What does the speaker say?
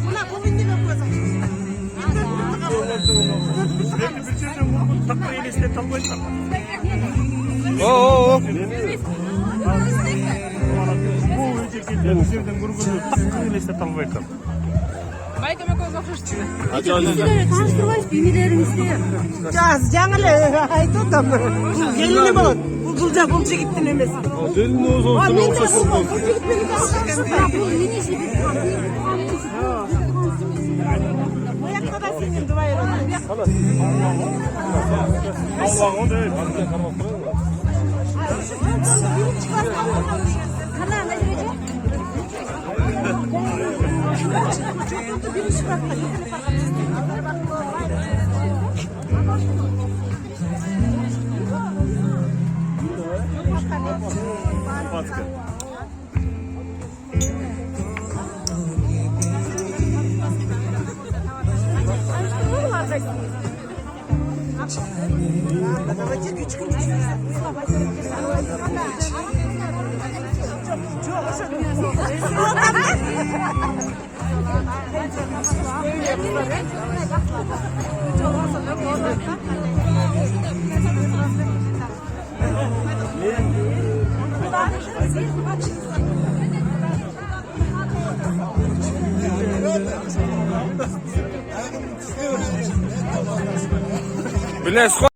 Buna bugün de yapıyoruz. Belki bir şeyden bunu takmayı liste talmayacak. Oo. Bu ülkede bir şeyden grubunu liste talmayacak. Майка ме кој зафршти. İstileri karıştırmayız, bilgilerini istiyor. Canım haydi da mı? Gelini bak. Bulca gittin emez. Gelin o zaman sana okşasın. Bu yakta da senin duayı. Allah'ım değil. Kana ne diyecek? Bilen